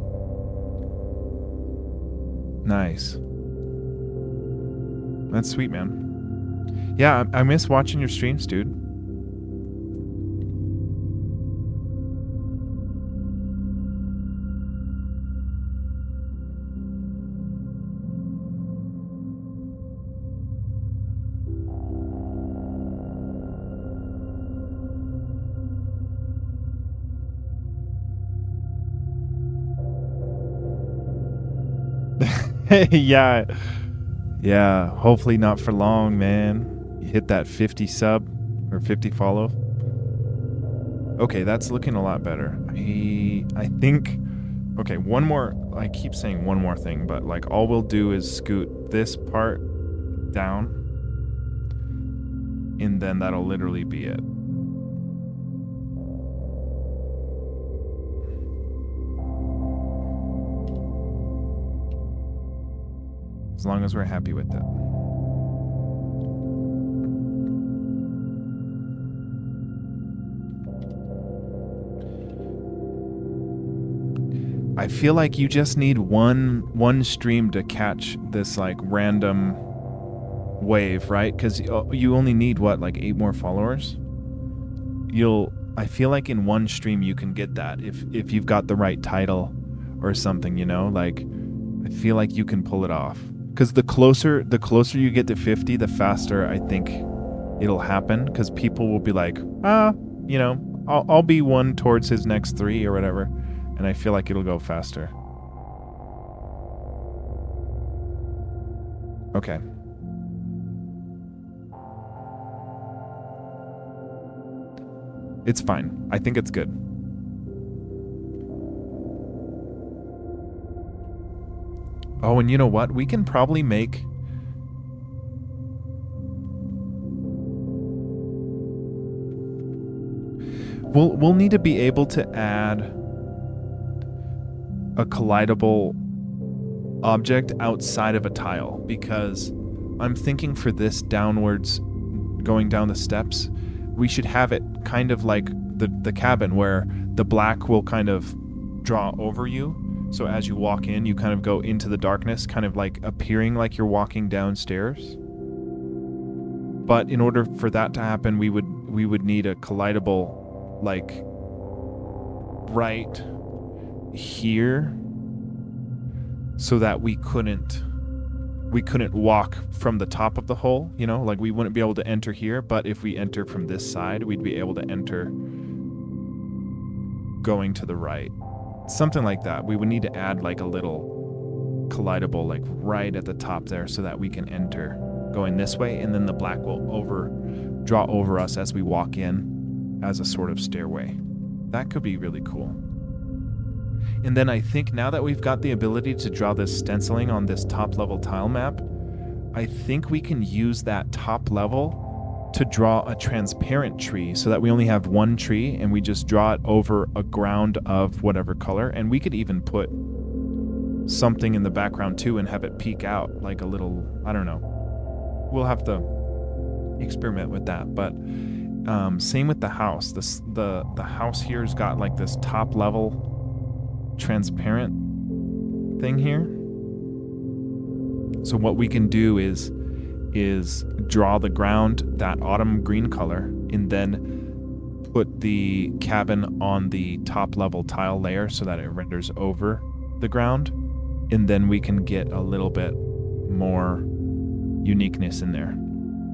Nice. That's sweet, man. Yeah, I miss watching your streams, dude. Yeah. Yeah, hopefully not for long, man. You hit that 50 sub or 50 follow. Okay, that's looking a lot better. I think okay, one more, I keep saying one more thing, but like all we'll do is scoot this part down and then that'll literally be it. As long as we're happy with it. I feel like you just need one stream to catch this like random wave, right? Because you only need what, like 8 more followers? I feel like in one stream you can get that if you've got the right title or something, you know? Like I feel like you can pull it off. Because the closer you get to 50, the faster I think it'll happen. Because people will be like, you know, I'll be one towards his next 3 or whatever, and I feel like it'll go faster. Okay. It's fine. I think it's good. Oh, and you know what? We can probably make... We'll need to be able to add a collidable object outside of a tile, because I'm thinking for this downwards, going down the steps, we should have it kind of like the cabin, where the black will kind of draw over you. So as you walk in, you kind of go into the darkness, kind of like appearing like you're walking downstairs. But in order for that to happen, we would need a collidable, like, right here, so that we couldn't walk from the top of the hole, you know, like we wouldn't be able to enter here, but if we enter from this side, we'd be able to enter going to the right. Something like that. We would need to add like a little collidable like right at the top there so that we can enter going this way, and then the black will draw over us as we walk in as a sort of stairway. That could be really cool. And then I think now that we've got the ability to draw this stenciling on this top level tile map, I think we can use that top level to draw a transparent tree so that we only have one tree and we just draw it over a ground of whatever color. And we could even put something in the background too and have it peek out like a little, I don't know. We'll have to experiment with that. But same with the house. The house here's got like this top level transparent thing here. So what we can do is draw the ground that autumn green color and then put the cabin on the top level tile layer so that it renders over the ground, and then we can get a little bit more uniqueness in there.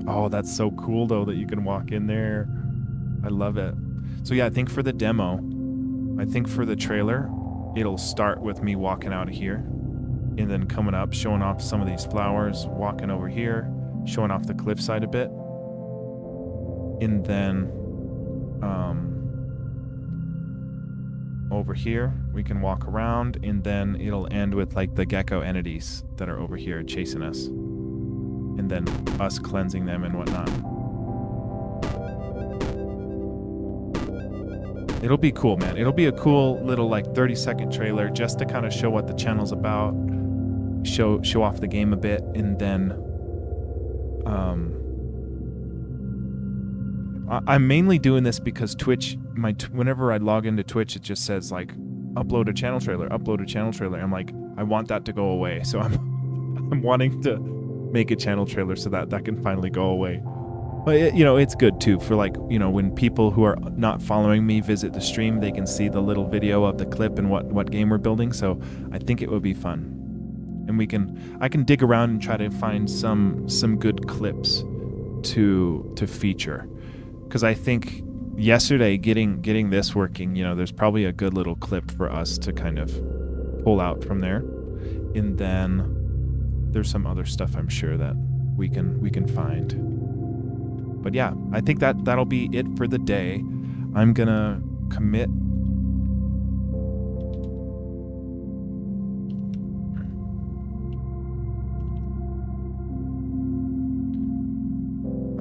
Oh, that's so cool though that you can walk in there. I love it. So yeah, I think for the demo, I think for the trailer, it'll start with me walking out of here and then coming up, showing off some of these flowers, walking over here, showing off the cliffside a bit. And then over here, we can walk around, and then it'll end with like the gecko entities that are over here chasing us. And then us cleansing them and whatnot. It'll be cool, man. It'll be a cool little like 30-second trailer just to kind of show what the channel's about, show off the game a bit, and then I'm mainly doing this because Twitch, whenever I log into Twitch, it just says like upload a channel trailer. I'm like, I want that to go away. So I'm wanting to make a channel trailer so that can finally go away. But it's good too for like, when people who are not following me visit the stream, they can see the little video of the clip and what game we're building. So I think it would be fun. And I can dig around and try to find some good clips to feature. Because I think yesterday getting this working, there's probably a good little clip for us to kind of pull out from there. And then there's some other stuff I'm sure that we can find. But yeah, I think that'll be it for the day. I'm gonna commit.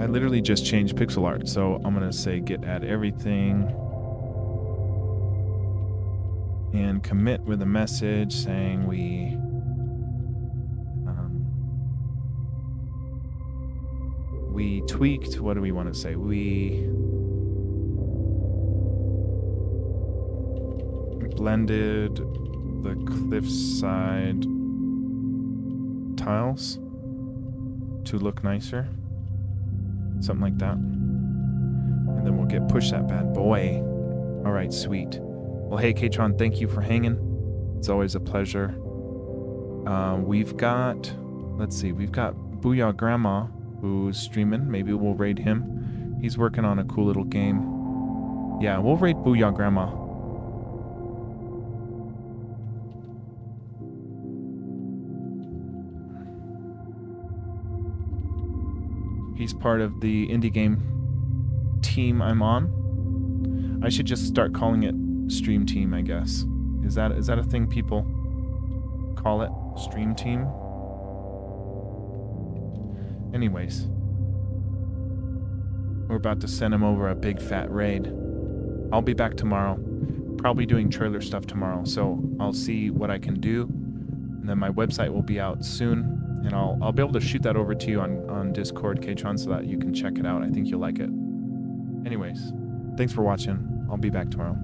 I literally just changed pixel art, so I'm gonna say git add everything and commit with a message saying we tweaked. What do we want to say? We blended the cliffside tiles to look nicer. Something like that. And then we'll push that bad boy. All right, sweet. Well, hey, Katron, thank you for hanging. It's always a pleasure. We've got Booyah Grandma, who's streaming. Maybe we'll raid him. He's working on a cool little game. Yeah, we'll raid Booyah Grandma. He's part of the indie game team I'm on. I should just start calling it Stream Team, I guess. Is that a thing people call it? Stream Team? Anyways. We're about to send him over a big fat raid. I'll be back tomorrow. Probably doing trailer stuff tomorrow, so I'll see what I can do. And then my website will be out soon. And I'll be able to shoot that over to you on Discord, Katron, so that you can check it out. I think you'll like it. Anyways, thanks for watching. I'll be back tomorrow.